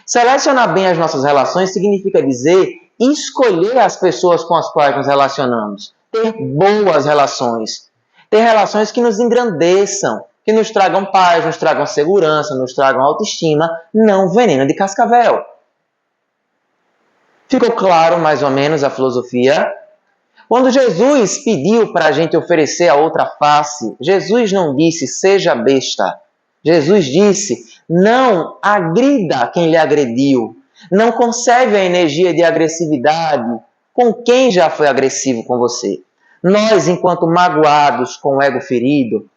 Selecionar bem as nossas relações significa dizer escolher as pessoas com as quais nos relacionamos. Ter boas relações. Ter relações que nos engrandeçam, que nos tragam paz, nos tragam segurança, nos tragam autoestima, não veneno de cascavel. Ficou claro mais ou menos a filosofia? Quando Jesus pediu para a gente oferecer a outra face, Jesus não disse seja besta. Jesus disse não agrida quem lhe agrediu. Não conserve a energia de agressividade com quem já foi agressivo com você. Nós, enquanto magoados com o ego ferido,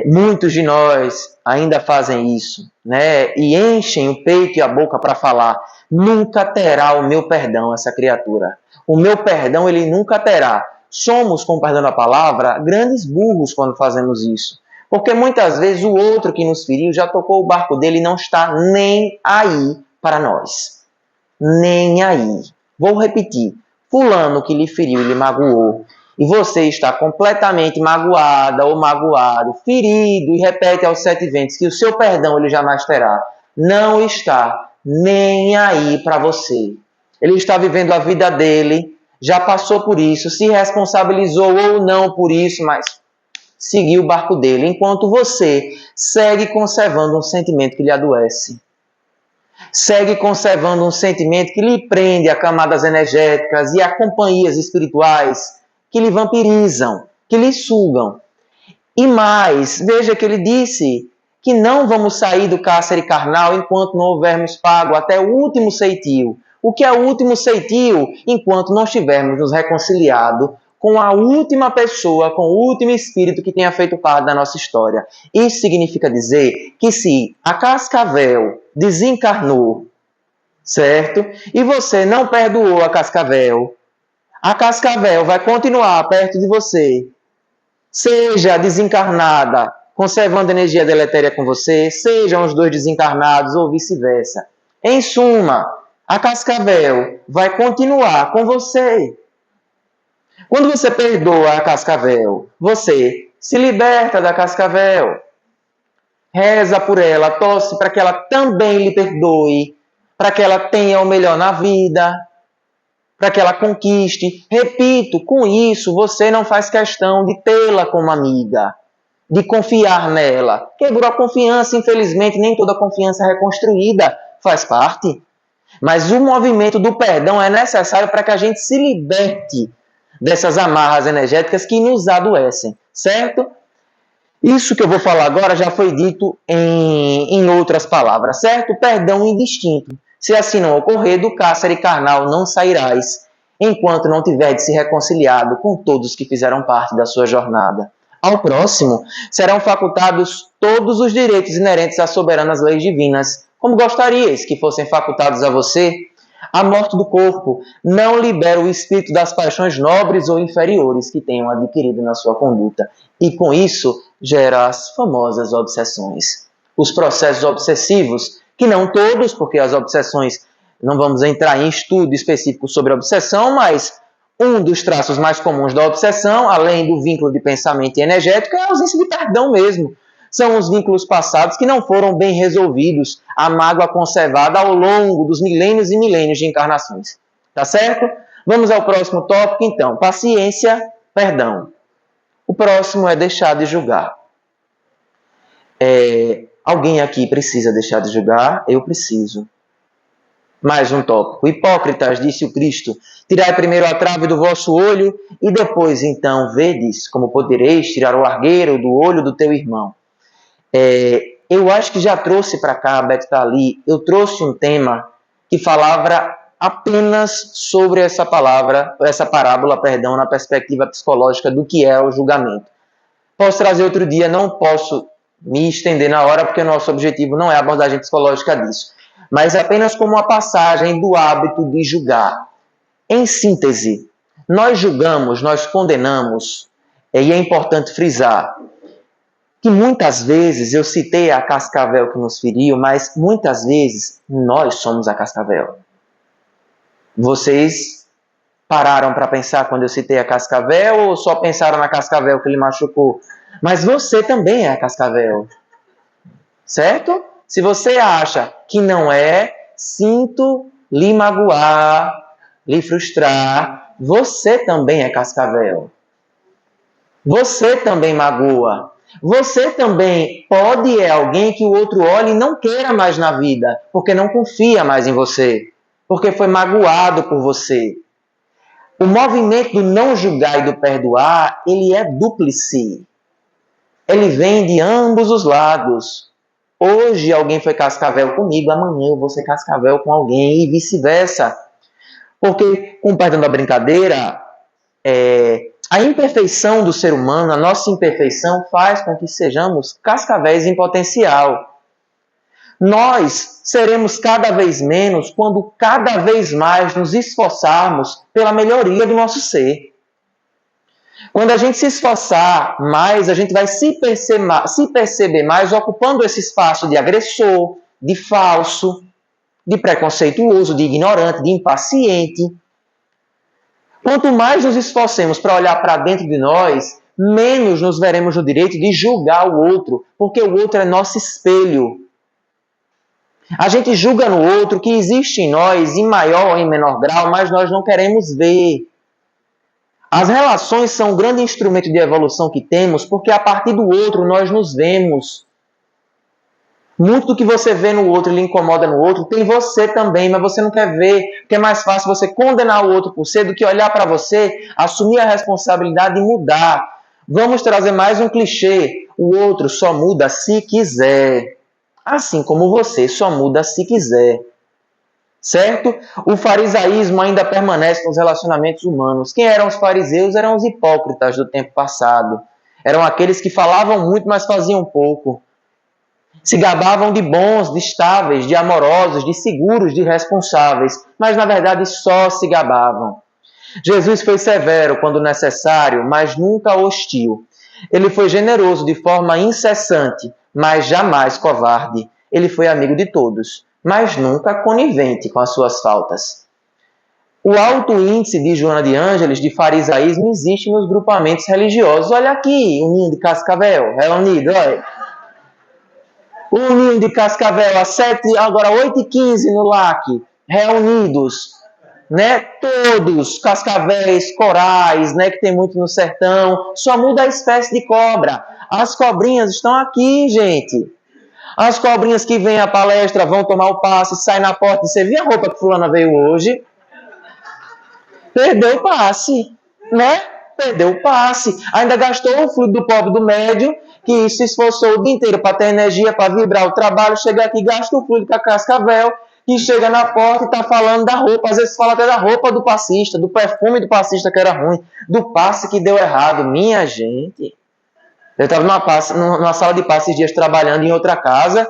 muitos de nós ainda fazem isso, né? E enchem o peito e a boca para falar. Nunca terá o meu perdão essa criatura. O meu perdão ele nunca terá. Somos, com perdão da palavra, grandes burros quando fazemos isso. Porque muitas vezes o outro que nos feriu já tocou o barco dele e não está nem aí para nós. Nem aí. Vou repetir. Fulano que lhe feriu e lhe magoou, e você está completamente magoada ou magoado, ferido, e repete aos 7 ventos que o seu perdão ele jamais terá. Não está nem aí para você. Ele está vivendo a vida dele, já passou por isso, se responsabilizou ou não por isso, mas seguiu o barco dele, enquanto você segue conservando um sentimento que lhe adoece. Segue conservando um sentimento que lhe prende a camadas energéticas e a companhias espirituais que lhe vampirizam, que lhe sugam. E mais, veja que ele disse que não vamos sair do cárcere carnal enquanto não houvermos pago até o último ceitil. O que é o último ceitil? Enquanto não estivermos nos reconciliado com a última pessoa, com o último espírito que tenha feito parte da nossa história. Isso significa dizer que se a Cascavel desencarnou, certo? E você não perdoou a Cascavel vai continuar perto de você, seja desencarnada, conservando energia deletéria com você, sejam os dois desencarnados ou vice-versa. Em suma, a Cascavel vai continuar com você. Quando você perdoa a Cascavel, você se liberta da Cascavel. Reza por ela, torce para que ela também lhe perdoe, para que ela tenha o melhor na vida, para que ela conquiste. Repito, com isso você não faz questão de tê-la como amiga, de confiar nela. Quebrou a confiança, infelizmente, nem toda confiança reconstruída faz parte. Mas o movimento do perdão é necessário para que a gente se liberte dessas amarras energéticas que nos adoecem, certo? Isso que eu vou falar agora já foi dito em outras palavras, certo? Perdão indistinto. Se assim não ocorrer, do cárcere carnal não sairás, enquanto não tiveres se reconciliado com todos que fizeram parte da sua jornada. Ao próximo, serão facultados todos os direitos inerentes às soberanas leis divinas, como gostarias que fossem facultados a você. A morte do corpo não libera o espírito das paixões nobres ou inferiores que tenham adquirido na sua conduta, e com isso gera as famosas obsessões. Os processos obsessivos, que não todos, porque as obsessões, não vamos entrar em estudo específico sobre a obsessão, mas um dos traços mais comuns da obsessão, além do vínculo de pensamento e energético, é a ausência de perdão mesmo. São os vínculos passados que não foram bem resolvidos, a mágoa conservada ao longo dos milênios e milênios de encarnações. Tá certo? Vamos ao próximo tópico, então. Paciência, perdão. O próximo é deixar de julgar. Alguém aqui precisa deixar de julgar? Eu preciso. Mais um tópico. Hipócritas, disse o Cristo, tirai primeiro a trave do vosso olho e depois, então, vedes como podereis tirar o argueiro do olho do teu irmão. Eu acho que já trouxe para cá, Beto tá ali, eu trouxe um tema que falava apenas sobre essa parábola, na perspectiva psicológica do que é o julgamento. Posso trazer outro dia, não posso me estender na hora, porque o nosso objetivo não é a abordagem psicológica disso, mas apenas como uma passagem do hábito de julgar. Em síntese, nós julgamos, nós condenamos, e é importante frisar que muitas vezes, eu citei a Cascavel que nos feriu, mas muitas vezes nós somos a Cascavel. Vocês pararam para pensar quando eu citei a Cascavel ou só pensaram na Cascavel que lhe machucou? Mas você também é a Cascavel. Certo? Se você acha que não é, sinto lhe magoar, lhe frustrar. Você também é Cascavel. Você também magoa. Você também pode é alguém que o outro olhe e não queira mais na vida, porque não confia mais em você, porque foi magoado por você. O movimento do não julgar e do perdoar, ele é dúplice. Ele vem de ambos os lados. Hoje alguém foi cascavel comigo, amanhã eu vou ser cascavel com alguém e vice-versa. Porque, com o perdão da brincadeira, a imperfeição do ser humano, a nossa imperfeição, faz com que sejamos cascavéis em potencial. Nós seremos cada vez menos quando cada vez mais nos esforçarmos pela melhoria do nosso ser. Quando a gente se esforçar mais, a gente vai se perceber mais ocupando esse espaço de agressor, de falso, de preconceituoso, de ignorante, de impaciente. Quanto mais nos esforcemos para olhar para dentro de nós, menos nos veremos no direito de julgar o outro, porque o outro é nosso espelho. A gente julga no outro o que existe em nós, em maior ou em menor grau, mas nós não queremos ver. As relações são um grande instrumento de evolução que temos, porque a partir do outro nós nos vemos. Muito do que você vê no outro e lhe incomoda no outro, tem você também, mas você não quer ver, porque é mais fácil você condenar o outro por ser do que olhar para você, assumir a responsabilidade e mudar. Vamos trazer mais um clichê. O outro só muda se quiser. Assim como você só muda se quiser. Certo? O farisaísmo ainda permanece nos relacionamentos humanos. Quem eram os fariseus? Eram os hipócritas do tempo passado. Eram aqueles que falavam muito, mas faziam pouco. Se gabavam de bons, de estáveis, de amorosos, de seguros, de responsáveis, mas na verdade só se gabavam. Jesus foi severo quando necessário, mas nunca hostil. Ele foi generoso de forma incessante, mas jamais covarde. Ele foi amigo de todos, mas nunca conivente com as suas faltas. O alto índice de Joana de Ângeles, de farisaísmo, existe nos grupamentos religiosos. Olha aqui, o ninho de Cascavel, reunido, olha. O ninho de Cascavel, agora 8h15 no LAC, reunidos, né? Todos, cascavéis, corais, né? Que tem muito no sertão, só muda a espécie de cobra. As cobrinhas estão aqui, gente. As cobrinhas que vêm à palestra vão tomar o passe, saem na porta e você viu a roupa que fulana veio hoje? Perdeu o passe, né? Perdeu o passe. Ainda gastou o fluido do pobre do médio, que se esforçou o dia inteiro para ter energia, para vibrar o trabalho, chega aqui, gasta o fluido com a Cascavel, e chega na porta e está falando da roupa. Às vezes fala até da roupa do passista, do perfume do passista que era ruim, do passe que deu errado. Minha gente, eu estava numa sala de passe esses dias trabalhando em outra casa,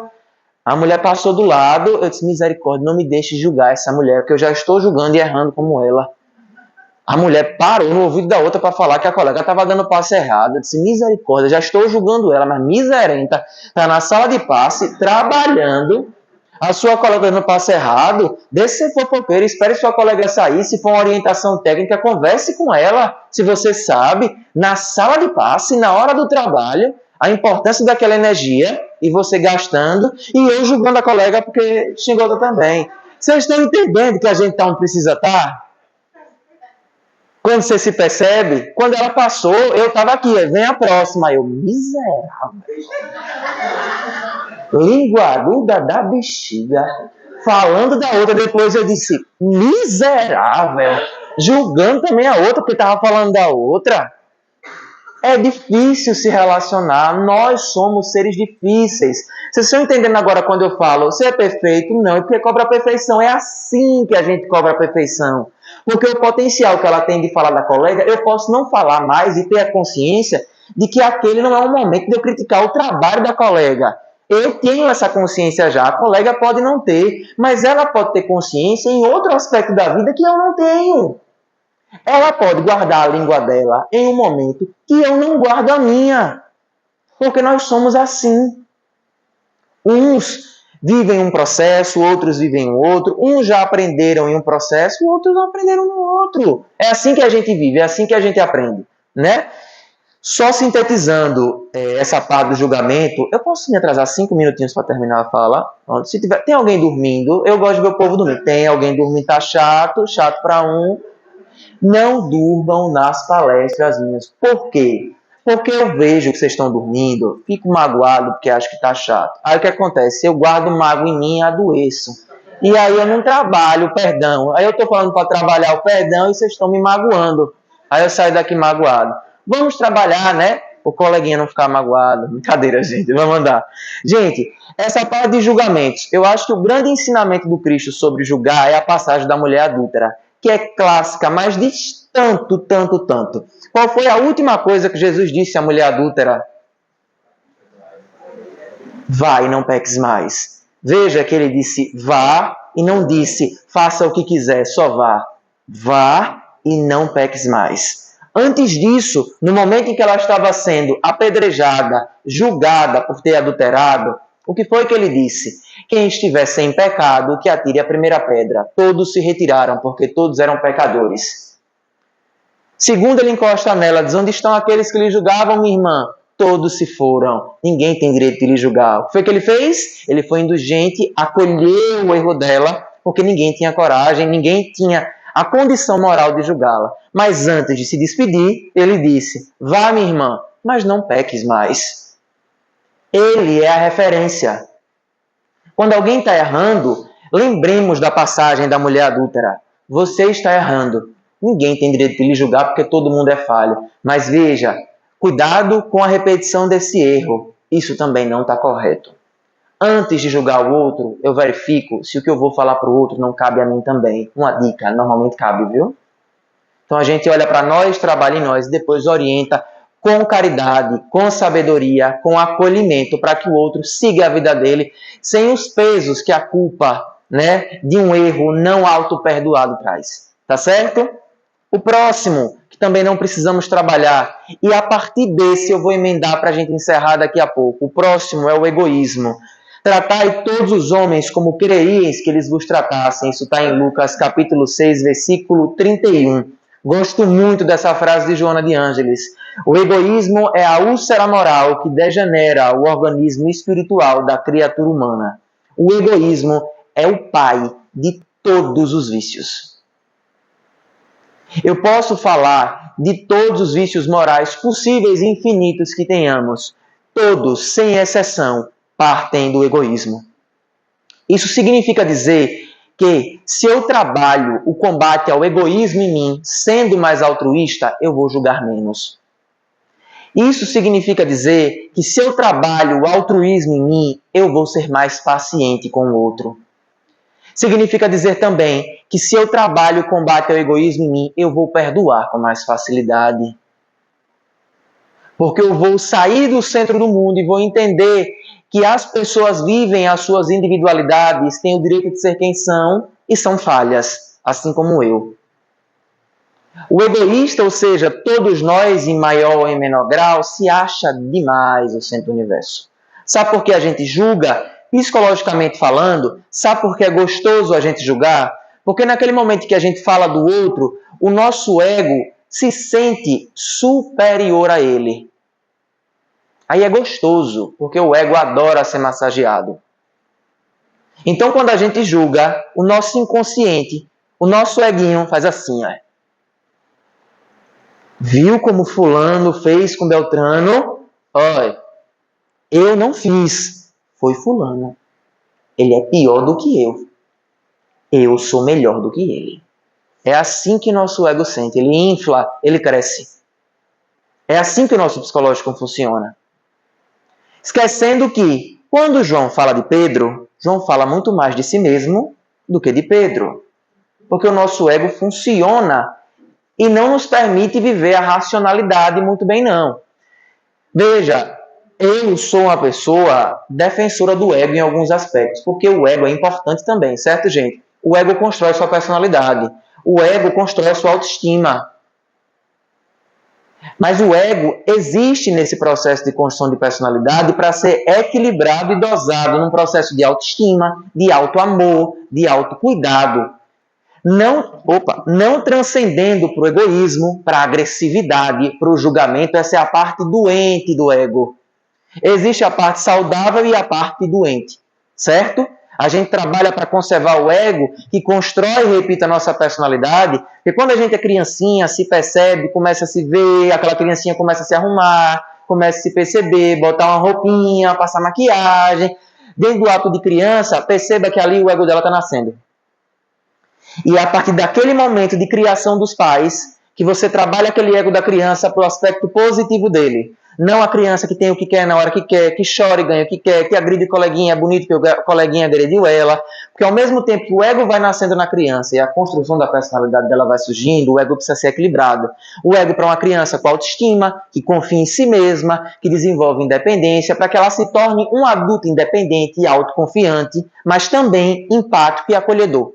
a mulher passou do lado, eu disse, misericórdia, não me deixe julgar essa mulher, porque eu já estou julgando e errando como ela. A mulher parou no ouvido da outra para falar que a colega estava dando passe errado. Eu disse, misericórdia, já estou julgando ela, mas miserenta, está na sala de passe, trabalhando, a sua colega dando passe errado, deixe se for fofoqueiro, espere sua colega sair, se for uma orientação técnica, converse com ela, se você sabe, na sala de passe, na hora do trabalho, a importância daquela energia, e você gastando, e eu julgando a colega porque xingou outra também. Vocês estão entendendo que a gente não precisa estar? Quando você se percebe, quando ela passou, eu estava aqui, vem a próxima. Eu, miserável. Linguaruda da bexiga. Falando da outra, depois eu disse, miserável. Julgando também a outra, porque estava falando da outra. É difícil se relacionar, nós somos seres difíceis. Vocês estão entendendo agora quando eu falo, você é perfeito? Não, é porque cobra a perfeição. É assim que a gente cobra a perfeição. Porque o potencial que ela tem de falar da colega, eu posso não falar mais e ter a consciência de que aquele não é o momento de eu criticar o trabalho da colega. Eu tenho essa consciência já, a colega pode não ter, mas ela pode ter consciência em outro aspecto da vida que eu não tenho. Ela pode guardar a língua dela em um momento que eu não guardo a minha. Porque nós somos assim. Uns vivem um processo, outros vivem outro. Uns já aprenderam em um processo, outros não aprenderam no outro. É assim que a gente vive, é assim que a gente aprende, né? Só sintetizando essa parte do julgamento, eu posso me atrasar 5 minutinhos para terminar a fala? Se tiver, tem alguém dormindo, eu gosto de ver o povo dormir. Tem alguém dormindo, tá chato para um. Não durmam nas palestras minhas. Por quê? Porque eu vejo que vocês estão dormindo, fico magoado porque acho que está chato. Aí o que acontece? Eu guardo mágoa em mim e adoeço. E aí eu não trabalho o perdão. Aí eu estou falando para trabalhar o perdão e vocês estão me magoando. Aí eu saio daqui magoado. Vamos trabalhar, né? O coleguinha não ficar magoado. Brincadeira, gente. Vamos andar. Gente, essa parte de julgamentos. Eu acho que o grande ensinamento do Cristo sobre julgar é a passagem da mulher adúltera, que é clássica, mas diz tanto. Qual foi a última coisa que Jesus disse à mulher adúltera? Vá e não peques mais. Veja que ele disse vá e não disse faça o que quiser, só vá. Vá e não peques mais. Antes disso, no momento em que ela estava sendo apedrejada, julgada por ter adulterado, o que foi que ele disse? Quem estiver sem pecado, que atire a primeira pedra. Todos se retiraram, porque todos eram pecadores. Segundo, ele encosta nela, diz, onde estão aqueles que lhe julgavam, minha irmã? Todos se foram. Ninguém tem direito de lhe julgar. O que foi que ele fez? Ele foi indulgente, acolheu o erro dela, porque ninguém tinha coragem, ninguém tinha a condição moral de julgá-la. Mas antes de se despedir, ele disse, vá, minha irmã, mas não peques mais. Ele é a referência. Quando alguém está errando, lembremos da passagem da mulher adúltera. Você está errando. Ninguém tem direito de lhe julgar porque todo mundo é falho. Mas veja, Cuidado com a repetição desse erro. Isso também não está correto. Antes de julgar o outro, eu verifico se o que eu vou falar para o outro não cabe a mim também. Uma dica, normalmente cabe, viu? Então a gente olha para nós, trabalha em nós, depois orienta com caridade, com sabedoria, com acolhimento, para que o outro siga a vida dele, sem os pesos que a culpa, de um erro não auto-perdoado traz. Tá certo? O próximo, que também não precisamos trabalhar, e a partir desse eu vou emendar para a gente encerrar daqui a pouco. O próximo é o egoísmo. Tratai todos os homens como quereríeis que eles vos tratassem. Isso está em Lucas capítulo 6, versículo 31. Gosto muito dessa frase de Joana de Ângeles. O egoísmo é a úlcera moral que degenera o organismo espiritual da criatura humana. O egoísmo é o pai de todos os vícios. Eu posso falar de todos os vícios morais possíveis e infinitos que tenhamos. Todos, sem exceção, partem do egoísmo. Isso significa dizer que se eu trabalho o combate ao egoísmo em mim, sendo mais altruísta, eu vou julgar menos. Isso significa dizer que se eu trabalho o altruísmo em mim, eu vou ser mais paciente com o outro. Significa dizer também que se eu trabalho o combate ao egoísmo em mim, eu vou perdoar com mais facilidade. Porque eu vou sair do centro do mundo e vou entender que as pessoas vivem as suas individualidades, têm o direito de ser quem são e são falhas, assim como eu. O egoísta, ou seja, todos nós, em maior ou em menor grau, se acha demais o centro do universo. Sabe por que a gente julga? Psicologicamente falando, sabe por que é gostoso a gente julgar? Porque naquele momento que a gente fala do outro, o nosso ego se sente superior a ele. Aí é gostoso, porque o ego adora ser massageado. Então, quando a gente julga, o nosso inconsciente, o nosso eguinho faz assim, ó. Viu como fulano fez com Beltrano? Olha, eu não fiz. Foi fulano. Ele é pior do que eu. Eu sou melhor do que ele. É assim que nosso ego sente. Ele infla, ele cresce. É assim que o nosso psicológico funciona. Esquecendo que, quando João fala de Pedro, João fala muito mais de si mesmo do que de Pedro. Porque o nosso ego funciona e não nos permite viver a racionalidade muito bem, não. Veja, eu sou uma pessoa defensora do ego em alguns aspectos, porque o ego é importante também, certo, gente? O ego constrói sua personalidade. O ego constrói sua autoestima. Mas o ego existe nesse processo de construção de personalidade para ser equilibrado e dosado num processo de autoestima, de autoamor, de autocuidado. Não transcendendo para o egoísmo, para a agressividade, para o julgamento. Essa é a parte doente do ego. Existe a parte saudável e a parte doente, certo? A gente trabalha para conservar o ego, que constrói e repita a nossa personalidade, porque quando a gente é criancinha, se percebe, começa a se ver, aquela criancinha começa a se arrumar, começa a se perceber, botar uma roupinha, passar maquiagem. Desde o ato de criança, perceba que ali o ego dela está nascendo. E é a partir daquele momento de criação dos pais, que você trabalha aquele ego da criança para o aspecto positivo dele. Não a criança que tem o que quer na hora que quer, que chora e ganha o que quer, que agride o coleguinha, é bonito que o coleguinha agrediu ela. Porque ao mesmo tempo que o ego vai nascendo na criança e a construção da personalidade dela vai surgindo, o ego precisa ser equilibrado. O ego para uma criança com autoestima, que confia em si mesma, que desenvolve independência, para que ela se torne um adulto independente e autoconfiante, mas também empático e acolhedor.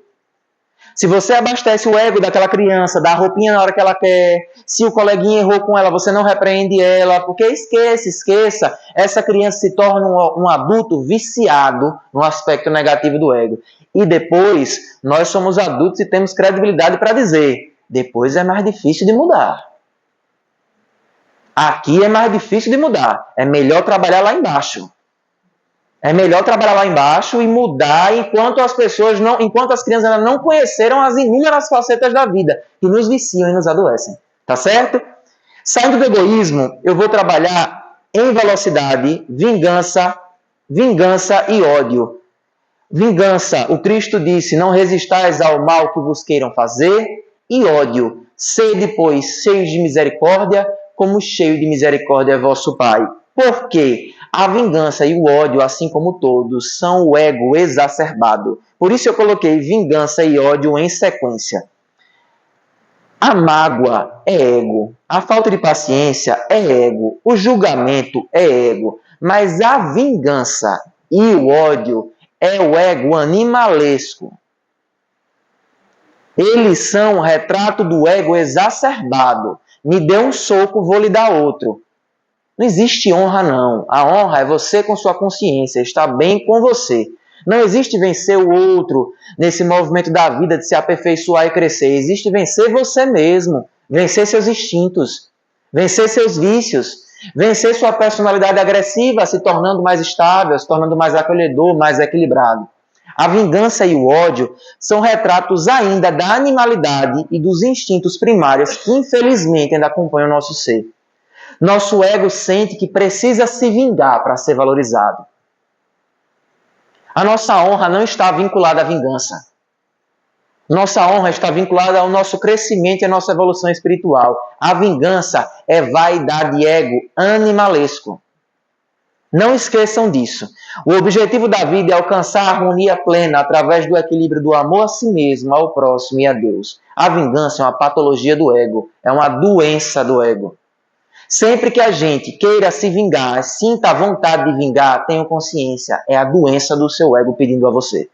Se você abastece o ego daquela criança, dá a roupinha na hora que ela quer, se o coleguinha errou com ela, você não repreende ela, porque esqueça, essa criança se torna um adulto viciado no aspecto negativo do ego. E depois, nós somos adultos e temos credibilidade para dizer, depois é mais difícil de mudar. Aqui é mais difícil de mudar, é melhor trabalhar lá embaixo. É melhor trabalhar lá embaixo e mudar enquanto as crianças ainda não conheceram as inúmeras facetas da vida que nos viciam e nos adoecem. Tá certo? Saindo do egoísmo, eu vou trabalhar em velocidade, vingança e ódio. Vingança, o Cristo disse, não resistais ao mal que vos queiram fazer, e ódio, sede, pois, cheios de misericórdia, como cheio de misericórdia é vosso Pai. Porque a vingança e o ódio, assim como todos, são o ego exacerbado. Por isso eu coloquei vingança e ódio em sequência. A mágoa é ego, a falta de paciência é ego, o julgamento é ego, mas a vingança e o ódio é o ego animalesco. Eles são o retrato do ego exacerbado. Me dê um soco, vou lhe dar outro. Não existe honra, não. A honra é você com sua consciência, estar bem com você. Não existe vencer o outro nesse movimento da vida de se aperfeiçoar e crescer. Existe vencer você mesmo, vencer seus instintos, vencer seus vícios, vencer sua personalidade agressiva, se tornando mais estável, se tornando mais acolhedor, mais equilibrado. A vingança e o ódio são retratos ainda da animalidade e dos instintos primários que infelizmente ainda acompanham o nosso ser. Nosso ego sente que precisa se vingar para ser valorizado. A nossa honra não está vinculada à vingança. Nossa honra está vinculada ao nosso crescimento e à nossa evolução espiritual. A vingança é vaidade e ego animalesco. Não esqueçam disso. O objetivo da vida é alcançar a harmonia plena através do equilíbrio do amor a si mesmo, ao próximo e a Deus. A vingança é uma patologia do ego, é uma doença do ego. Sempre que a gente queira se vingar, sinta a vontade de vingar, tenha consciência, é a doença do seu ego pedindo a você.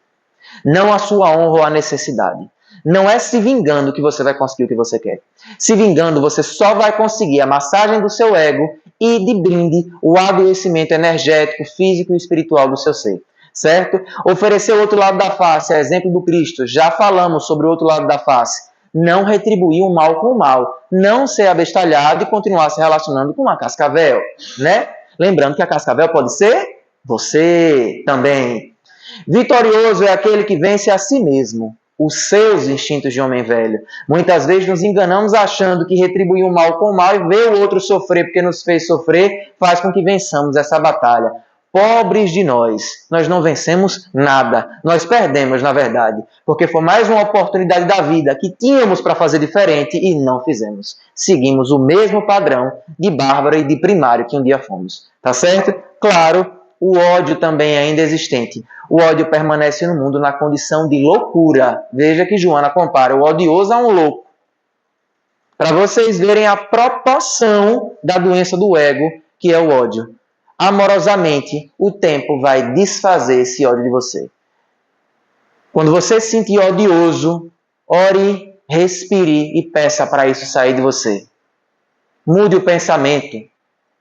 Não a sua honra ou a necessidade. Não é se vingando que você vai conseguir o que você quer. Se vingando, você só vai conseguir a massagem do seu ego e, de brinde, o adoecimento energético, físico e espiritual do seu ser. Certo? Oferecer o outro lado da face, a exemplo do Cristo. Já falamos sobre o outro lado da face. Não retribuir o mal com o mal. Não ser abestalhado e continuar se relacionando com uma cascavel. Né? Lembrando que a cascavel pode ser você também. Vitorioso é aquele que vence a si mesmo, os seus instintos de homem velho. Muitas vezes nos enganamos achando que retribuir o mal com o mal e ver o outro sofrer porque nos fez sofrer faz com que vençamos essa batalha. Pobres de nós não vencemos nada, nós perdemos na verdade, porque foi mais uma oportunidade da vida que tínhamos para fazer diferente e não fizemos. Seguimos o mesmo padrão de bárbaro e de primário que um dia fomos. Tá certo? Claro, o ódio também é ainda existente. O ódio permanece no mundo na condição de loucura. Veja que Joana compara o odioso a um louco. Para vocês verem a proporção da doença do ego, que é o ódio. Amorosamente, o tempo vai desfazer esse ódio de você. Quando você se sentir odioso, ore, respire e peça para isso sair de você. Mude o pensamento.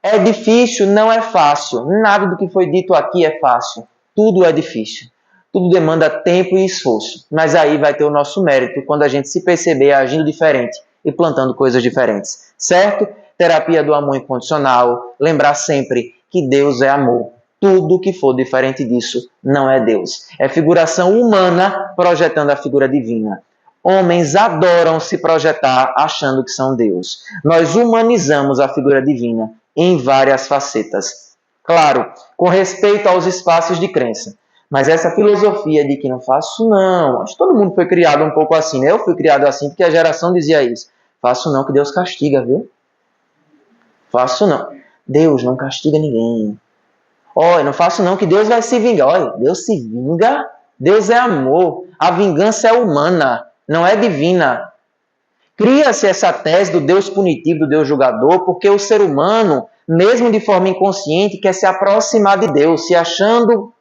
É difícil, não é fácil. Nada do que foi dito aqui é fácil. Tudo é difícil. Tudo demanda tempo e esforço. Mas aí vai ter o nosso mérito quando a gente se perceber agindo diferente e plantando coisas diferentes. Certo? Terapia do amor incondicional. Lembrar sempre que Deus é amor. Tudo que for diferente disso não é Deus. É figuração humana projetando a figura divina. Homens adoram se projetar achando que são Deus. Nós humanizamos a figura divina em várias facetas. Claro, com respeito aos espaços de crença. Mas essa filosofia de que não faço não, acho que todo mundo foi criado um pouco assim, né? Eu fui criado assim porque a geração dizia isso. Faço não que Deus castiga, viu? Faço não. Deus não castiga ninguém. Olha, não faço não que Deus vai se vingar. Olha, Deus se vinga. Deus é amor. A vingança é humana, não é divina. Cria-se essa tese do Deus punitivo, do Deus julgador, porque o ser humano, mesmo de forma inconsciente, quer se aproximar de Deus, se achando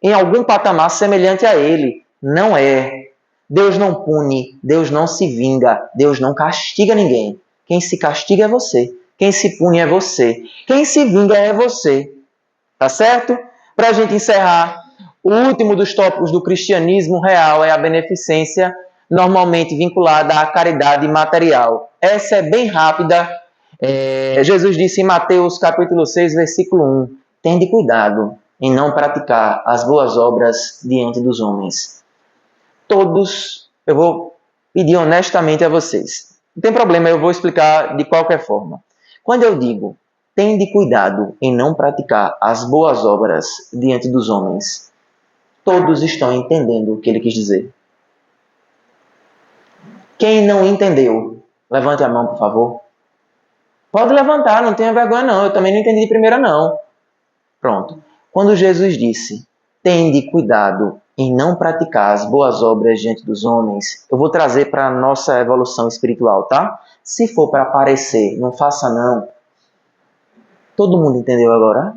em algum patamar semelhante a Ele. Não é. Deus não pune, Deus não se vinga, Deus não castiga ninguém. Quem se castiga é você. Quem se pune é você. Quem se vinga é você. Tá certo? Para a gente encerrar, o último dos tópicos do cristianismo real é a beneficência, normalmente vinculada à caridade material. Essa é bem rápida. Jesus disse em Mateus capítulo 6, versículo 1, tende cuidado em não praticar as boas obras diante dos homens. Todos, eu vou pedir honestamente a vocês. Não tem problema, eu vou explicar de qualquer forma. Quando eu digo, tende cuidado em não praticar as boas obras diante dos homens, todos estão entendendo o que ele quis dizer. Quem não entendeu, levante a mão, por favor. Pode levantar, não tenha vergonha não, eu também não entendi de primeira não. Pronto. Quando Jesus disse, tende cuidado em não praticar as boas obras diante dos homens, eu vou trazer para a nossa evolução espiritual, tá? Se for para aparecer, não faça não. Todo mundo entendeu agora?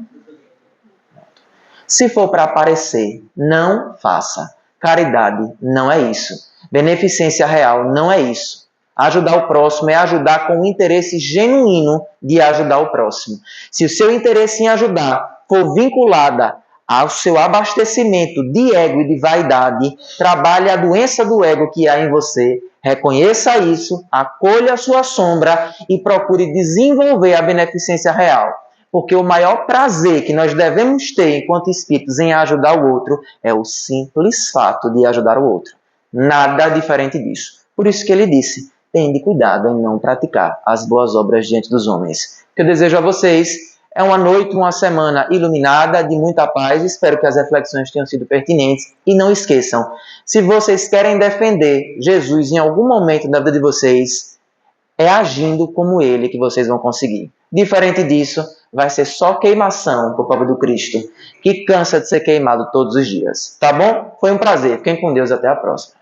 Se for para aparecer, não faça. Caridade não é isso. Beneficência real não é isso. Ajudar o próximo é ajudar com o interesse genuíno de ajudar o próximo. Se o seu interesse em ajudar for vinculada ao seu abastecimento de ego e de vaidade, trabalhe a doença do ego que há em você, reconheça isso, acolha a sua sombra e procure desenvolver a beneficência real. Porque o maior prazer que nós devemos ter enquanto espíritos em ajudar o outro é o simples fato de ajudar o outro. Nada diferente disso. Por isso que ele disse, tende cuidado em não praticar as boas obras diante dos homens. O que eu desejo a vocês é uma noite, uma semana iluminada, de muita paz. Espero que as reflexões tenham sido pertinentes. E não esqueçam, se vocês querem defender Jesus em algum momento da vida de vocês, é agindo como ele que vocês vão conseguir. Diferente disso, vai ser só queimação com o povo do Cristo, que cansa de ser queimado todos os dias. Tá bom? Foi um prazer. Fiquem com Deus. Até a próxima.